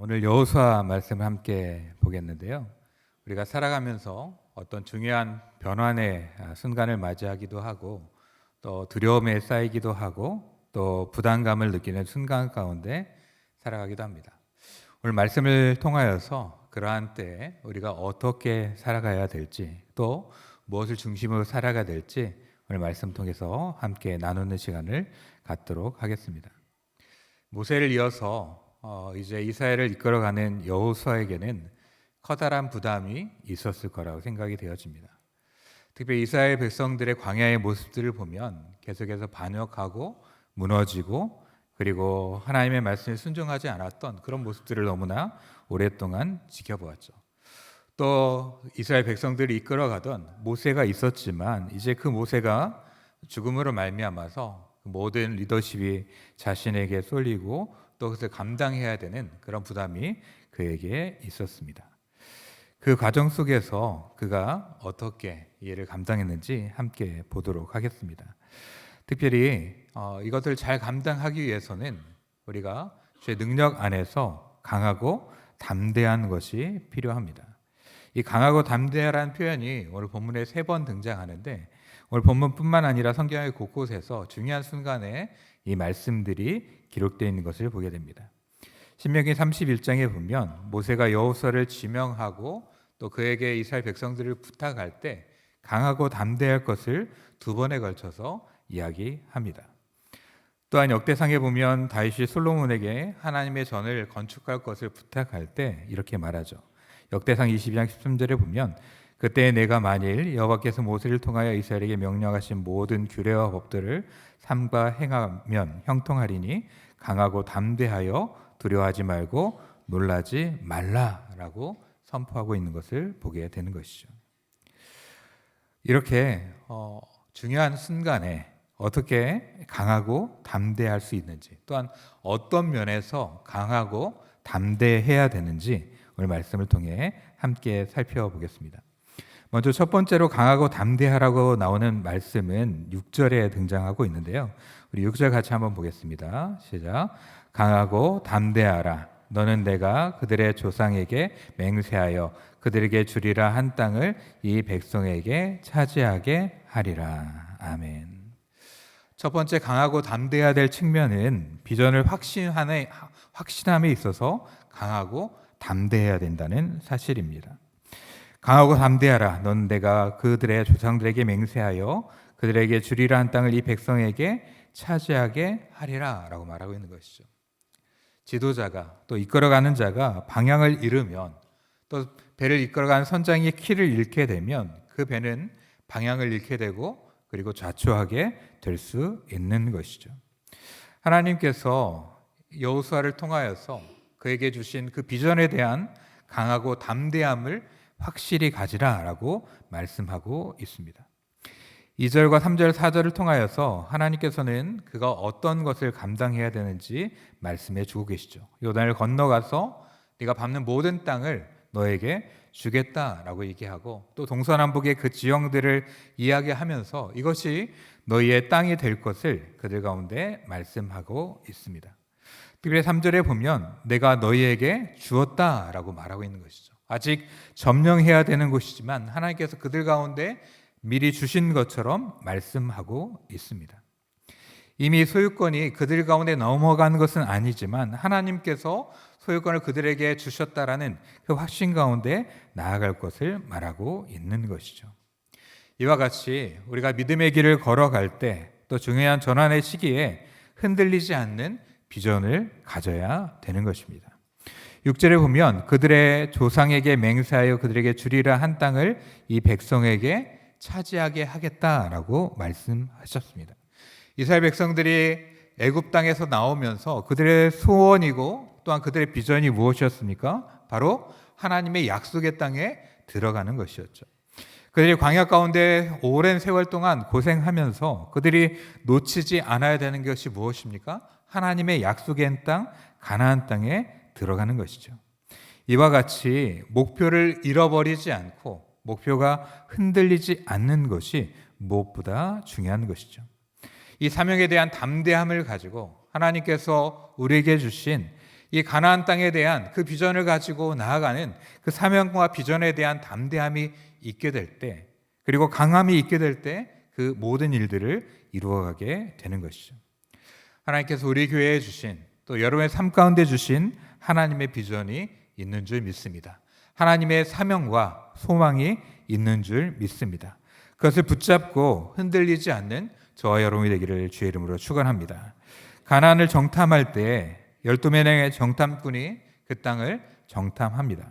오늘 여호수아 말씀을 함께 보겠는데요. 우리가 살아가면서 어떤 중요한 변환의 순간을 맞이하기도 하고 또 두려움에 쌓이기도 하고 또 부담감을 느끼는 순간 가운데 살아가기도 합니다. 오늘 말씀을 통하여서 그러한 때에 우리가 어떻게 살아가야 될지 또 무엇을 중심으로 살아가야 될지 오늘 말씀 통해서 함께 나누는 시간을 갖도록 하겠습니다. 모세를 이어서 이제 이스라엘을 이끌어가는 여호수아에게는 커다란 부담이 있었을 거라고 생각이 되어집니다. 특별히 이스라엘 백성들의 광야의 모습들을 보면 계속해서 반역하고 무너지고 그리고 하나님의 말씀에 순종하지 않았던 그런 모습들을 너무나 오랫동안 지켜보았죠. 또 이스라엘 백성들을 이끌어가던 모세가 있었지만 이제 그 모세가 죽음으로 말미암아서 모든 리더십이 자신에게 쏠리고 또 그것을 감당해야 되는 그런 부담이 그에게 있었습니다. 그 과정 속에서 그가 어떻게 이해를 감당했는지 함께 보도록 하겠습니다. 특별히 이것을 잘 감당하기 위해서는 우리가 주의 능력 안에서 강하고 담대한 것이 필요합니다. 이 강하고 담대하라는 표현이 오늘 본문에 3번 등장하는데 오늘 본문뿐만 아니라 성경의 곳곳에서 중요한 순간에 이 말씀들이 기록되어 있는 것을 보게 됩니다. 신명기 31장에 보면 모세가 여호수아를 지명하고 또 그에게 이스라엘 백성들을 부탁할 때 강하고 담대할 것을 2번에 걸쳐서 이야기합니다. 또한 역대상에 보면 다윗이 솔로몬에게 하나님의 전을 건축할 것을 부탁할 때 이렇게 말하죠. 역대상 22장 13절에 보면 그때 내가 만일 여호와께서 모세를 통하여 이스라엘에게 명령하신 모든 규례와 법들을 삼가 행하면 형통하리니 강하고 담대하여 두려워하지 말고 놀라지 말라라고 선포하고 있는 것을 보게 되는 것이죠. 이렇게 중요한 순간에 어떻게 강하고 담대할 수 있는지 또한 어떤 면에서 강하고 담대해야 되는지 오늘 말씀을 통해 함께 살펴보겠습니다. 먼저 첫 번째로 강하고 담대하라고 나오는 말씀은 6절에 등장하고 있는데요. 우리 6절 같이 한번 보겠습니다. 시작. 강하고 담대하라. 너는 내가 그들의 조상에게 맹세하여 그들에게 주리라 한 땅을 이 백성에게 차지하게 하리라. 아멘. 첫 번째 강하고 담대해야 될 측면은 비전을 확신함에 있어서 강하고 담대해야 된다는 사실입니다. 강하고 담대하라. 넌 내가 그들의 조상들에게 맹세하여 그들에게 주리라 한 땅을 이 백성에게 차지하게 하리라 라고 말하고 있는 것이죠. 지도자가 또 이끌어가는 자가 방향을 잃으면 또 배를 이끌어가는 선장의 키를 잃게 되면 그 배는 방향을 잃게 되고 그리고 좌초하게 될 수 있는 것이죠. 하나님께서 여호수아를 통하여서 그에게 주신 그 비전에 대한 강하고 담대함을 확실히 가지라라고 말씀하고 있습니다. 2절과 3절, 4절을 통하여서 하나님께서는 그가 어떤 것을 감당해야 되는지 말씀해 주고 계시죠. 요단을 건너가서 네가 밟는 모든 땅을 너에게 주겠다라고 얘기하고 또 동서남북의 그 지형들을 이야기하면서 이것이 너희의 땅이 될 것을 그들 가운데 말씀하고 있습니다. 특별히 3절에 보면 내가 너희에게 주었다라고 말하고 있는 것이죠. 아직 점령해야 되는 곳이지만 하나님께서 그들 가운데 미리 주신 것처럼 말씀하고 있습니다. 이미 소유권이 그들 가운데 넘어간 것은 아니지만 하나님께서 소유권을 그들에게 주셨다라는 그 확신 가운데 나아갈 것을 말하고 있는 것이죠. 이와 같이 우리가 믿음의 길을 걸어갈 때 또 중요한 전환의 시기에 흔들리지 않는 비전을 가져야 되는 것입니다. 6절에 보면 그들의 조상에게 맹세하여 그들에게 주리라 한 땅을 이 백성에게 차지하게 하겠다라고 말씀하셨습니다. 이스라엘 백성들이 애굽 땅에서 나오면서 그들의 소원이고 또한 그들의 비전이 무엇이었습니까? 바로 하나님의 약속의 땅에 들어가는 것이었죠. 그들이 광야 가운데 오랜 세월 동안 고생하면서 그들이 놓치지 않아야 되는 것이 무엇입니까? 하나님의 약속의 땅, 가나안 땅에 들어가는 것이죠. 이와 같이 목표를 잃어버리지 않고 목표가 흔들리지 않는 것이 무엇보다 중요한 것이죠. 이 사명에 대한 담대함을 가지고 하나님께서 우리에게 주신 이 가나안 땅에 대한 그 비전을 가지고 나아가는 그 사명과 비전에 대한 담대함이 있게 될 때, 그리고 강함이 있게 될 때 그 모든 일들을 이루어가게 되는 것이죠. 하나님께서 우리 교회에 주신, 또 여러분의 삶 가운데 주신 하나님의 비전이 있는 줄 믿습니다. 하나님의 사명과 소망이 있는 줄 믿습니다. 그것을 붙잡고 흔들리지 않는 저와 여러분이 되기를 주의 이름으로 축원합니다. 가나안을 정탐할 때 12명의 정탐꾼이 그 땅을 정탐합니다.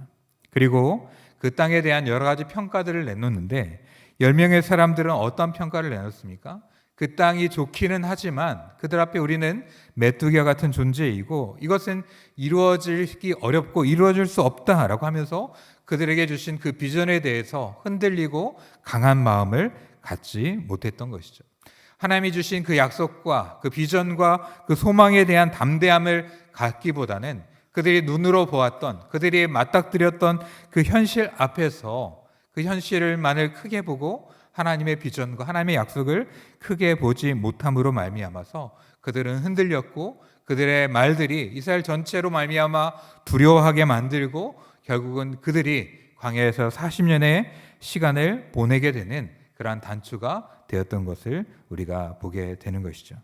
그리고 그 땅에 대한 여러 가지 평가들을 내놓는데 10명의 사람들은 어떤 평가를 내놓습니까? 그 땅이 좋기는 하지만 그들 앞에 우리는 메뚜기와 같은 존재이고 이것은 이루어지기 어렵고 이루어질 수 없다라고 하면서 그들에게 주신 그 비전에 대해서 흔들리고 강한 마음을 갖지 못했던 것이죠. 하나님이 주신 그 약속과 그 비전과 그 소망에 대한 담대함을 갖기보다는 그들이 눈으로 보았던, 그들이 맞닥뜨렸던 그 현실 앞에서 그 현실만을 크게 보고 하나님의 비전과 하나님의 약속을 크게 보지 못함으로 말미암아서 그들은 흔들렸고 그들의 말들이 이스라엘 전체로 말미암아 두려워하게 만들고 결국은 그들이 광야에서 40년의 시간을 보내게 되는 그러한 단초가 되었던 것을 우리가 보게 되는 것이죠.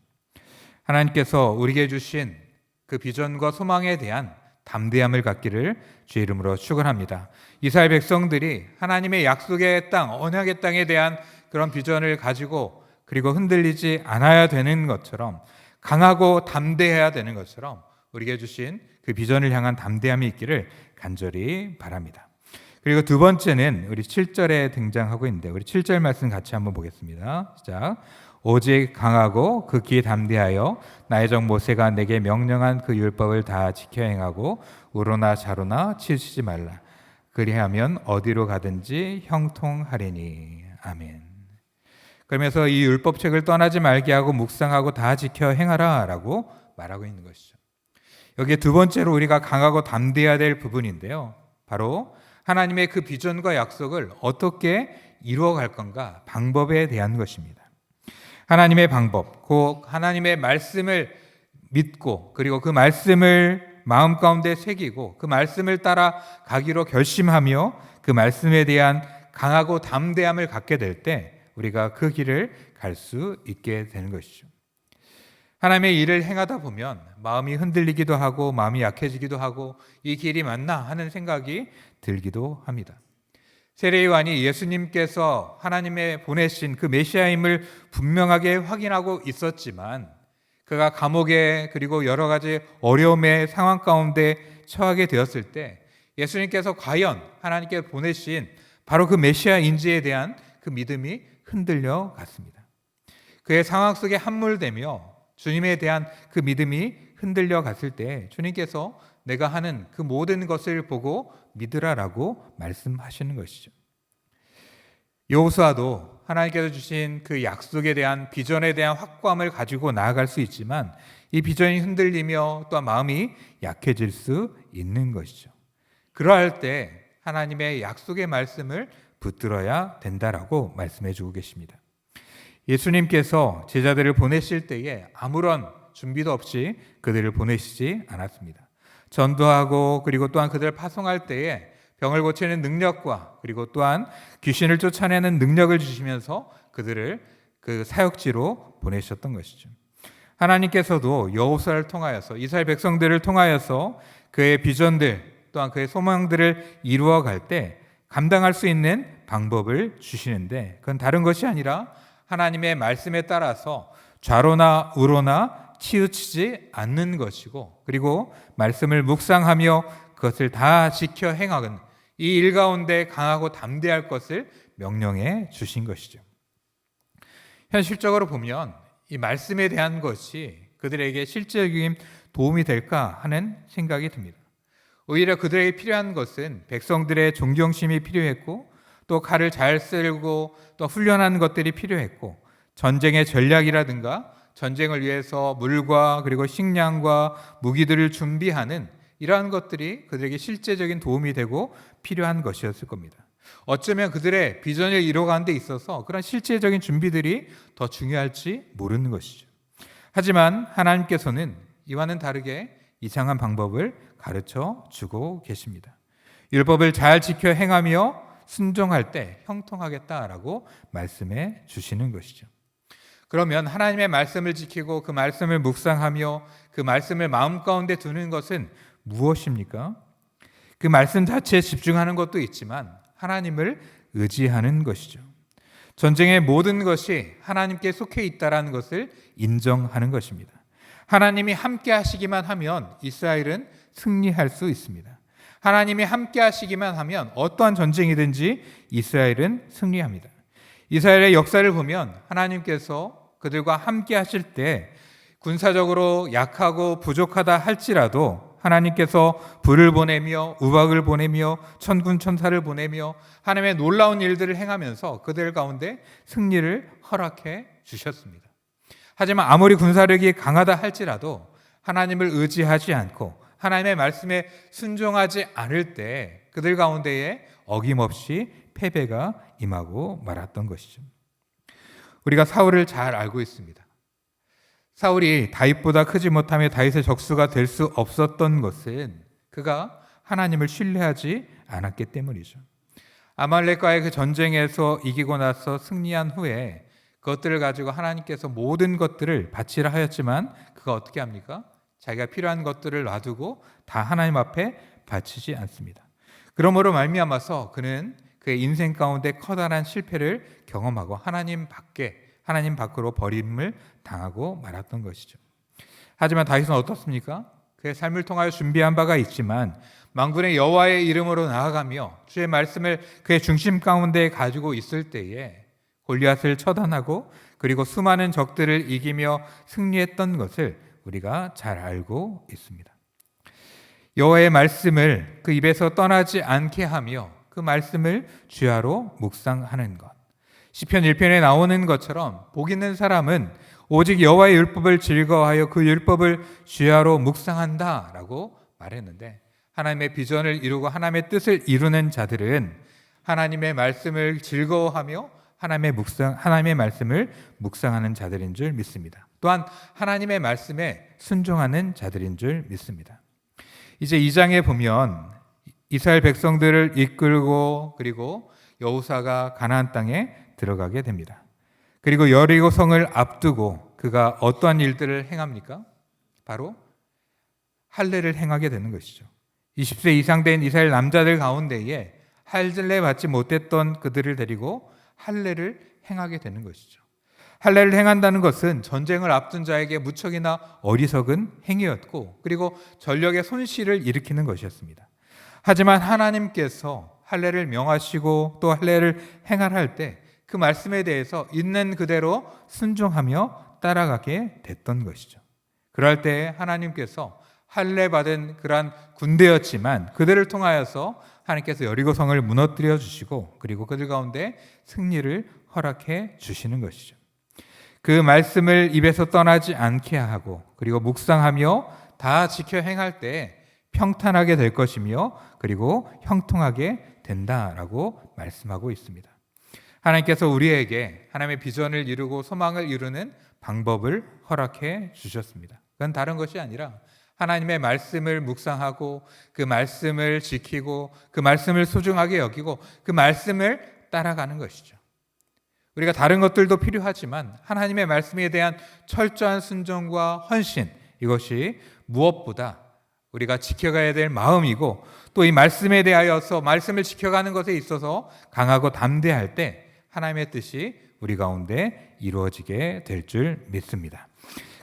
하나님께서 우리에게 주신 그 비전과 소망에 대한 담대함을 갖기를 주의 이름으로 축원합니다. 이스라엘 백성들이 하나님의 약속의 땅, 언약의 땅에 대한 그런 비전을 가지고 그리고 흔들리지 않아야 되는 것처럼 강하고 담대해야 되는 것처럼 우리에게 주신 그 비전을 향한 담대함이 있기를 간절히 바랍니다. 그리고 두 번째는 우리 7절에 등장하고 있는데 우리 7절 말씀 같이 한번 보겠습니다. 시작. 오직 강하고 극히 담대하여 나의 종 모세가 내게 명령한 그 율법을 다 지켜 행하고 우로나 좌로나 치우치지 말라. 그리하면 어디로 가든지 형통하리니. 아멘. 그러면서 이 율법책을 떠나지 말게 하고 묵상하고 다 지켜 행하라 라고 말하고 있는 것이죠. 여기에 두 번째로 우리가 강하고 담대해야 될 부분인데요. 바로 하나님의 그 비전과 약속을 어떻게 이루어갈 건가, 방법에 대한 것입니다. 하나님의 방법, 곧 하나님의 말씀을 믿고 그리고 그 말씀을 마음 가운데 새기고 그 말씀을 따라 가기로 결심하며 그 말씀에 대한 강하고 담대함을 갖게 될 때 우리가 그 길을 갈 수 있게 되는 것이죠. 하나님의 일을 행하다 보면 마음이 흔들리기도 하고 마음이 약해지기도 하고 이 길이 맞나 하는 생각이 들기도 합니다. 세례요한이 예수님께서 하나님의 보내신 그 메시아임을 분명하게 확인하고 있었지만 그가 감옥에 그리고 여러 가지 어려움의 상황 가운데 처하게 되었을 때 예수님께서 과연 하나님께 보내신 바로 그 메시아인지에 대한 그 믿음이 흔들려 갔습니다. 그의 상황 속에 함몰되며 주님에 대한 그 믿음이 흔들려 갔을 때 주님께서 내가 하는 그 모든 것을 보고 믿으라라고 말씀하시는 것이죠. 여호수아도 하나님께서 주신 그 약속에 대한 비전에 대한 확고함을 가지고 나아갈 수 있지만 이 비전이 흔들리며 또 마음이 약해질 수 있는 것이죠. 그러할 때 하나님의 약속의 말씀을 붙들어야 된다라고 말씀해 주고 계십니다. 예수님께서 제자들을 보내실 때에 아무런 준비도 없이 그들을 보내시지 않았습니다. 전도하고 그리고 또한 그들을 파송할 때에 병을 고치는 능력과 그리고 또한 귀신을 쫓아내는 능력을 주시면서 그들을 그 사역지로 보내셨던 것이죠. 하나님께서도 여호수아를 통하여서 이스라엘 백성들을 통하여서 그의 비전들 또한 그의 소망들을 이루어갈 때 감당할 수 있는 방법을 주시는데 그건 다른 것이 아니라 하나님의 말씀에 따라서 좌로나 우로나 치우치지 않는 것이고 그리고 말씀을 묵상하며 그것을 다 지켜 행하는 이 일 가운데 강하고 담대할 것을 명령해 주신 것이죠. 현실적으로 보면 이 말씀에 대한 것이 그들에게 실질적인 도움이 될까 하는 생각이 듭니다. 오히려 그들에게 필요한 것은 백성들의 존경심이 필요했고 또 칼을 잘 쓸고 또 훈련하는 것들이 필요했고 전쟁의 전략이라든가 전쟁을 위해서 물과 그리고 식량과 무기들을 준비하는 이러한 것들이 그들에게 실제적인 도움이 되고 필요한 것이었을 겁니다. 어쩌면 그들의 비전을 이루어가는 데 있어서 그런 실제적인 준비들이 더 중요할지 모르는 것이죠. 하지만 하나님께서는 이와는 다르게 이상한 방법을 가르쳐 주고 계십니다. 율법을 잘 지켜 행하며 순종할 때 형통하겠다라고 말씀해 주시는 것이죠. 그러면 하나님의 말씀을 지키고 그 말씀을 묵상하며 그 말씀을 마음 가운데 두는 것은 무엇입니까? 그 말씀 자체에 집중하는 것도 있지만 하나님을 의지하는 것이죠. 전쟁의 모든 것이 하나님께 속해 있다라는 것을 인정하는 것입니다. 하나님이 함께 하시기만 하면 이스라엘은 승리할 수 있습니다. 하나님이 함께 하시기만 하면 어떠한 전쟁이든지 이스라엘은 승리합니다. 이스라엘의 역사를 보면 하나님께서 그들과 함께 하실 때 군사적으로 약하고 부족하다 할지라도 하나님께서 불을 보내며 우박을 보내며 천군 천사를 보내며 하나님의 놀라운 일들을 행하면서 그들 가운데 승리를 허락해 주셨습니다. 하지만 아무리 군사력이 강하다 할지라도 하나님을 의지하지 않고 하나님의 말씀에 순종하지 않을 때 그들 가운데에 어김없이 패배가 임하고 말았던 것이죠. 우리가 사울을 잘 알고 있습니다. 사울이 다윗보다 크지 못하며 다윗의 적수가 될 수 없었던 것은 그가 하나님을 신뢰하지 않았기 때문이죠. 아말렉과의 그 전쟁에서 이기고 나서 승리한 후에 그것들을 가지고 하나님께서 모든 것들을 바치라 하였지만 그가 어떻게 합니까? 자기가 필요한 것들을 놔두고 다 하나님 앞에 바치지 않습니다. 그러므로 말미암아서 그는 그의 인생 가운데 커다란 실패를 경험하고 하나님 밖으로 버림을 당하고 말았던 것이죠. 하지만 다윗은 어떻습니까? 그의 삶을 통하여 준비한 바가 있지만 만군의 여호와의 이름으로 나아가며 주의 말씀을 그의 중심 가운데 가지고 있을 때에 골리앗을 처단하고 그리고 수많은 적들을 이기며 승리했던 것을 우리가 잘 알고 있습니다. 여호와의 말씀을 그 입에서 떠나지 않게 하며 그 말씀을 주야로 묵상하는 것. 시편 1편에 나오는 것처럼 복 있는 사람은 오직 여호와의 율법을 즐거워하여 그 율법을 주야로 묵상한다라고 말했는데 하나님의 비전을 이루고 하나님의 뜻을 이루는 자들은 하나님의 말씀을 즐거워하며 하나님의 말씀을 묵상하는 자들인 줄 믿습니다. 또한 하나님의 말씀에 순종하는 자들인 줄 믿습니다. 이제 2장에 보면 이스라엘 백성들을 이끌고 그리고 여호사가 가나안 땅에 들어가게 됩니다. 그리고 여리고성을 앞두고 그가 어떠한 일들을 행합니까? 바로 할례를 행하게 되는 것이죠. 20세 이상 된 이스라엘 남자들 가운데에 할례 받지 못했던 그들을 데리고 할례를 행하게 되는 것이죠. 할례를 행한다는 것은 전쟁을 앞둔 자에게 무척이나 어리석은 행위였고 그리고 전력의 손실을 일으키는 것이었습니다. 하지만 하나님께서 할례를 명하시고 또 할례를 행하라 할 때 그 말씀에 대해서 있는 그대로 순종하며 따라가게 됐던 것이죠. 그럴 때 하나님께서 할례 받은 그러한 군대였지만 그들을 통하여서 하나님께서 여리고성을 무너뜨려 주시고 그리고 그들 가운데 승리를 허락해 주시는 것이죠. 그 말씀을 입에서 떠나지 않게 하고 그리고 묵상하며 다 지켜 행할 때 평탄하게 될 것이며 그리고 형통하게 된다라고 말씀하고 있습니다. 하나님께서 우리에게 하나님의 비전을 이루고 소망을 이루는 방법을 허락해 주셨습니다. 그건 다른 것이 아니라 하나님의 말씀을 묵상하고 그 말씀을 지키고 그 말씀을 소중하게 여기고 그 말씀을 따라가는 것이죠. 우리가 다른 것들도 필요하지만 하나님의 말씀에 대한 철저한 순종과 헌신, 이것이 무엇보다 우리가 지켜가야 될 마음이고 또 이 말씀에 대하여서 말씀을 지켜가는 것에 있어서 강하고 담대할 때 하나님의 뜻이 우리 가운데 이루어지게 될 줄 믿습니다.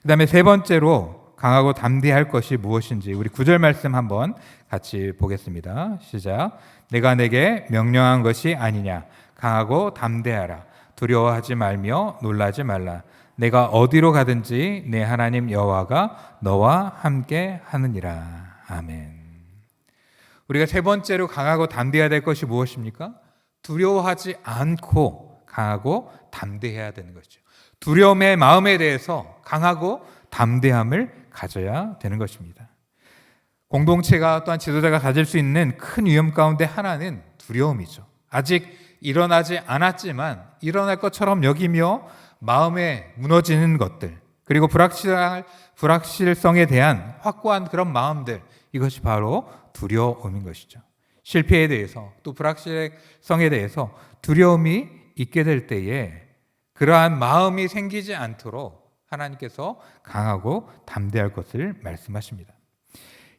그 다음에 세 번째로 강하고 담대할 것이 무엇인지 우리 9절 말씀 한번 같이 보겠습니다. 시작. 내가 내게 명령한 것이 아니냐. 강하고 담대하라. 두려워하지 말며 놀라지 말라. 내가 어디로 가든지 내 하나님 여호와가 너와 함께 하느니라. 아멘. 우리가 세 번째로 강하고 담대해야 될 것이 무엇입니까? 두려워하지 않고 강하고 담대해야 되는 것이죠. 두려움의 마음에 대해서 강하고 담대함을 가져야 되는 것입니다. 공동체가 또한 지도자가 가질 수 있는 큰 위험 가운데 하나는 두려움이죠. 아직 일어나지 않았지만 일어날 것처럼 여기며 마음에 무너지는 것들, 그리고 불확실성에 대한 확고한 그런 마음들, 이것이 바로 두려움인 것이죠. 실패에 대해서 또 불확실성에 대해서 두려움이 있게 될 때에 그러한 마음이 생기지 않도록 하나님께서 강하고 담대할 것을 말씀하십니다.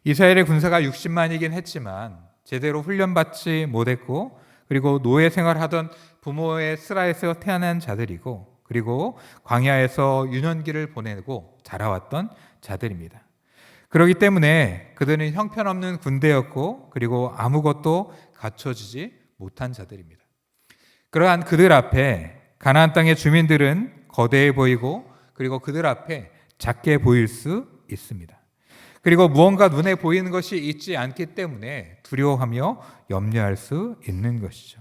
이스라엘의 군사가 60만이긴 했지만 제대로 훈련받지 못했고, 그리고 노예 생활하던 부모의 슬하에서 태어난 자들이고, 그리고 광야에서 유년기를 보내고 자라왔던 자들입니다. 그렇기 때문에 그들은 형편없는 군대였고, 그리고 아무것도 갖춰지지 못한 자들입니다. 그러한 그들 앞에 가나안 땅의 주민들은 거대해 보이고, 그리고 그들 앞에 작게 보일 수 있습니다. 그리고 무언가 눈에 보이는 것이 있지 않기 때문에 두려워하며 염려할 수 있는 것이죠.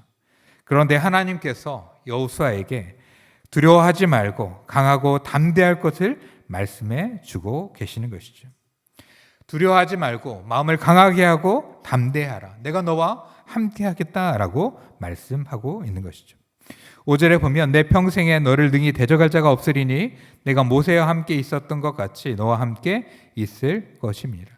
그런데 하나님께서 여호수아에게 두려워하지 말고 강하고 담대할 것을 말씀해 주고 계시는 것이죠. 두려워하지 말고 마음을 강하게 하고 담대하라. 내가 너와 함께 하겠다라고 말씀하고 있는 것이죠. 5절에 보면 내 평생에 너를 능히 대적할 자가 없으리니 내가 모세와 함께 있었던 것 같이 너와 함께 있을 것입니다.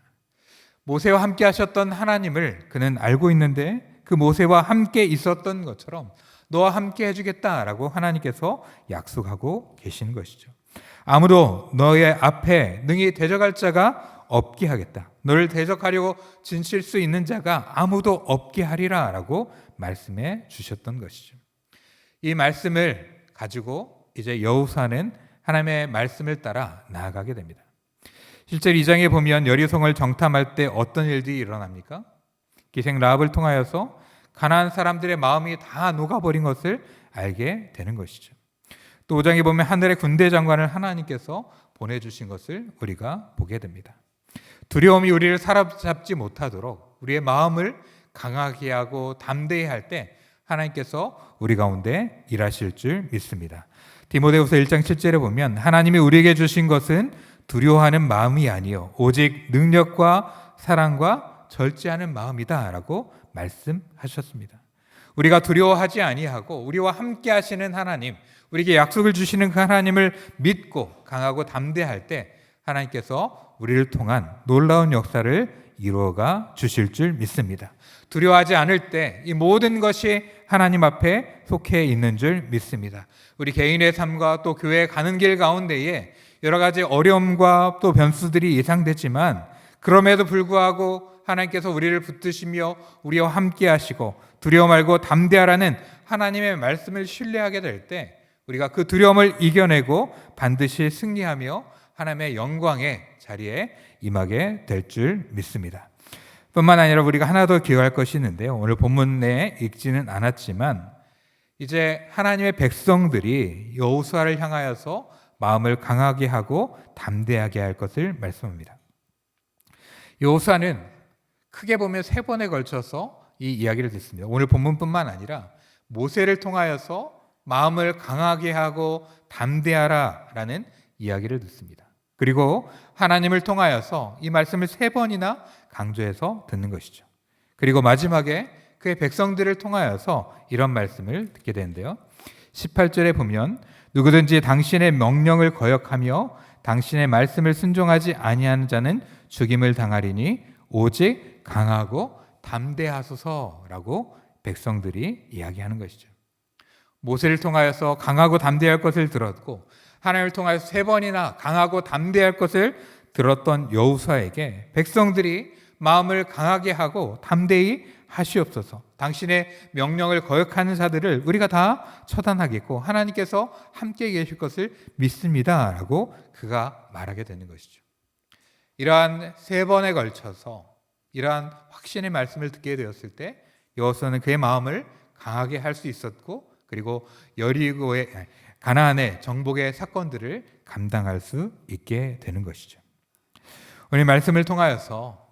모세와 함께 하셨던 하나님을 그는 알고 있는데 그 모세와 함께 있었던 것처럼 너와 함께 해주겠다라고 하나님께서 약속하고 계시는 것이죠. 아무도 너의 앞에 능히 대적할 자가 없게 하겠다. 너를 대적하려고 진칠 수 있는 자가 아무도 없게 하리라라고 말씀해 주셨던 것이죠. 이 말씀을 가지고 이제 여호수아는 하나님의 말씀을 따라 나아가게 됩니다. 실제로 2장에 보면 여리고성을 정탐할 때 어떤 일들이 일어납니까? 기생 라합을 통하여서 가나안 사람들의 마음이 다 녹아버린 것을 알게 되는 것이죠. 또 5장에 보면 하늘의 군대 장관을 하나님께서 보내주신 것을 우리가 보게 됩니다. 두려움이 우리를 사로잡지 못하도록 우리의 마음을 강하게 하고 담대히 할 때 하나님께서 우리 가운데 일하실 줄 믿습니다. 디모데후서 1장 7절에 보면 하나님이 우리에게 주신 것은 두려워하는 마음이 아니요 오직 능력과 사랑과 절제하는 마음이다라고 말씀하셨습니다. 우리가 두려워하지 아니하고 우리와 함께 하시는 하나님, 우리에게 약속을 주시는 그 하나님을 믿고 강하고 담대할 때 하나님께서 우리를 통한 놀라운 역사를 이루어가 주실 줄 믿습니다. 두려워하지 않을 때 이 모든 것이 하나님 앞에 속해 있는 줄 믿습니다. 우리 개인의 삶과 또 교회에 가는 길 가운데에 여러 가지 어려움과 또 변수들이 예상되지만 그럼에도 불구하고 하나님께서 우리를 붙드시며 우리와 함께 하시고 두려워 말고 담대하라는 하나님의 말씀을 신뢰하게 될 때 우리가 그 두려움을 이겨내고 반드시 승리하며 하나님의 영광의 자리에 임하게 될 줄 믿습니다. 뿐만 아니라 우리가 하나 더 기억할 것이 있는데요. 오늘 본문에 읽지는 않았지만 이제 하나님의 백성들이 여호수아를 향하여서 마음을 강하게 하고 담대하게 할 것을 말씀합니다. 여호수아는 크게 보면 3번에 걸쳐서 이 이야기를 듣습니다. 오늘 본문뿐만 아니라 모세를 통하여서 마음을 강하게 하고 담대하라라는 이야기를 듣습니다. 그리고 하나님을 통하여서 이 말씀을 3번이나 강조해서 듣는 것이죠. 그리고 마지막에 그의 백성들을 통하여서 이런 말씀을 듣게 되는데요. 18절에 보면 누구든지 당신의 명령을 거역하며 당신의 말씀을 순종하지 아니하는 자는 죽임을 당하리니 오직 강하고 담대하소서라고 백성들이 이야기하는 것이죠. 모세를 통하여서 강하고 담대할 것을 들었고 하나님을 통하여서 3번이나 강하고 담대할 것을 들었던 여호수아에게 백성들이 마음을 강하게 하고 담대히 하시옵소서. 당신의 명령을 거역하는 자들을 우리가 다 처단하겠고 하나님께서 함께 계실 것을 믿습니다라고 그가 말하게 되는 것이죠. 이러한 3번에 걸쳐서 이러한 확신의 말씀을 듣게 되었을 때 여호수아는 그의 마음을 강하게 할 수 있었고 그리고 여리고의 가나안의 정복의 사건들을 감당할 수 있게 되는 것이죠. 오늘 말씀을 통하여서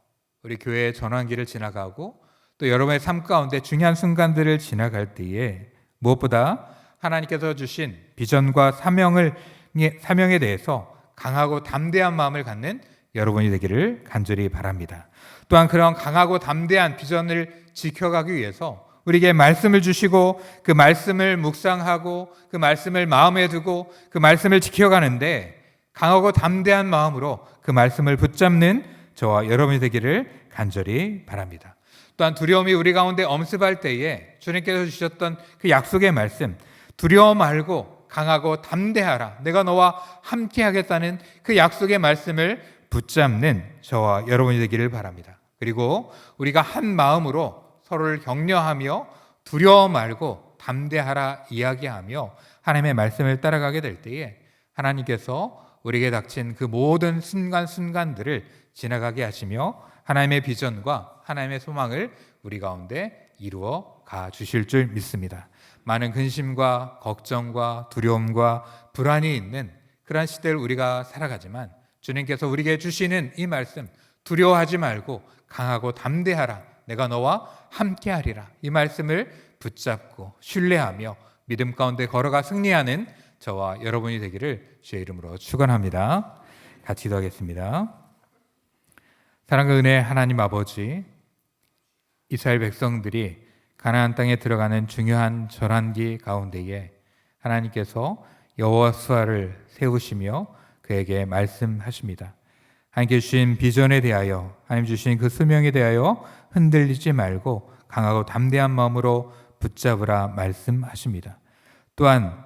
우리 교회의 전환기를 지나가고 또 여러분의 삶 가운데 중요한 순간들을 지나갈 때에 무엇보다 하나님께서 주신 비전과 사명에 대해서 강하고 담대한 마음을 갖는 여러분이 되기를 간절히 바랍니다. 또한 그런 강하고 담대한 비전을 지켜가기 위해서 우리에게 말씀을 주시고 그 말씀을 묵상하고 그 말씀을 마음에 두고 그 말씀을 지켜가는데 강하고 담대한 마음으로 그 말씀을 붙잡는 저와 여러분이 되기를 간절히 바랍니다. 또한 두려움이 우리 가운데 엄습할 때에 주님께서 주셨던 그 약속의 말씀, 두려워 말고 강하고 담대하라, 내가 너와 함께 하겠다는 그 약속의 말씀을 붙잡는 저와 여러분이 되기를 바랍니다. 그리고 우리가 한 마음으로 서로를 격려하며 두려워 말고 담대하라 이야기하며 하나님의 말씀을 따라가게 될 때에 하나님께서 우리에게 닥친 그 모든 순간순간들을 지나가게 하시며 하나님의 비전과 하나님의 소망을 우리 가운데 이루어 가 주실 줄 믿습니다. 많은 근심과 걱정과 두려움과 불안이 있는 그러한 시대를 우리가 살아가지만 주님께서 우리에게 주시는 이 말씀, 두려워하지 말고 강하고 담대하라, 내가 너와 함께하리라, 이 말씀을 붙잡고 신뢰하며 믿음 가운데 걸어가 승리하는 저와 여러분이 되기를 주의 이름으로 축원합니다. 같이 기도하겠습니다. 사랑과 은혜 하나님 아버지, 이스라엘 백성들이 가나안 땅에 들어가는 중요한 전환기 가운데에 하나님께서 여호수아를 세우시며 그에게 말씀하십니다. 하나님께 주신 비전에 대하여, 하나님 주신 그 수명에 대하여 흔들리지 말고 강하고 담대한 마음으로 붙잡으라 말씀하십니다. 또한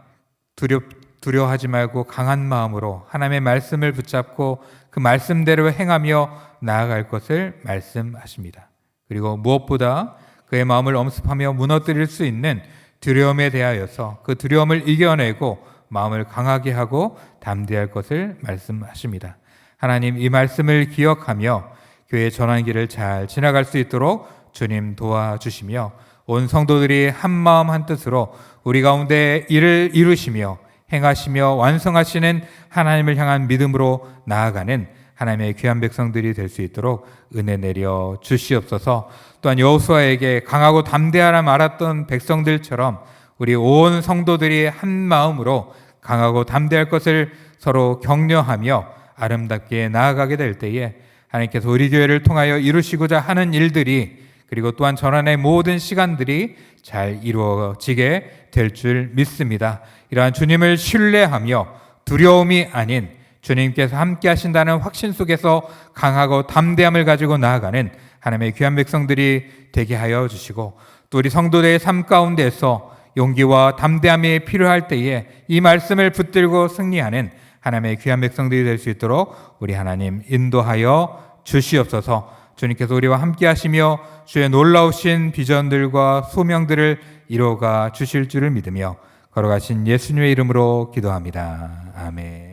두려워하지 말고 강한 마음으로 하나님의 말씀을 붙잡고 그 말씀대로 행하며 나아갈 것을 말씀하십니다. 그리고 무엇보다 그의 마음을 엄습하며 무너뜨릴 수 있는 두려움에 대하여서 그 두려움을 이겨내고 마음을 강하게 하고 담대할 것을 말씀하십니다. 하나님, 이 말씀을 기억하며 교회의 전환기를 잘 지나갈 수 있도록 주님 도와주시며 온 성도들이 한 마음 한 뜻으로 우리 가운데 일을 이루시며 행하시며 완성하시는 하나님을 향한 믿음으로 나아가는 하나님의 귀한 백성들이 될 수 있도록 은혜 내려 주시옵소서. 또한 여호수아에게 강하고 담대하라 말했던 백성들처럼 우리 온 성도들이 한 마음으로 강하고 담대할 것을 서로 격려하며 아름답게 나아가게 될 때에 하나님께서 우리 교회를 통하여 이루시고자 하는 일들이, 그리고 또한 전환의 모든 시간들이 잘 이루어지게 될 줄 믿습니다. 이러한 주님을 신뢰하며 두려움이 아닌 주님께서 함께 하신다는 확신 속에서 강하고 담대함을 가지고 나아가는 하나님의 귀한 백성들이 되게 하여 주시고, 또 우리 성도들의 삶 가운데서 용기와 담대함이 필요할 때에 이 말씀을 붙들고 승리하는 하나님의 귀한 백성들이 될 수 있도록 우리 하나님 인도하여 주시옵소서. 주님께서 우리와 함께 하시며 주의 놀라우신 비전들과 소명들을 이루어가 주실 줄을 믿으며 걸어가신 예수님의 이름으로 기도합니다. 아멘.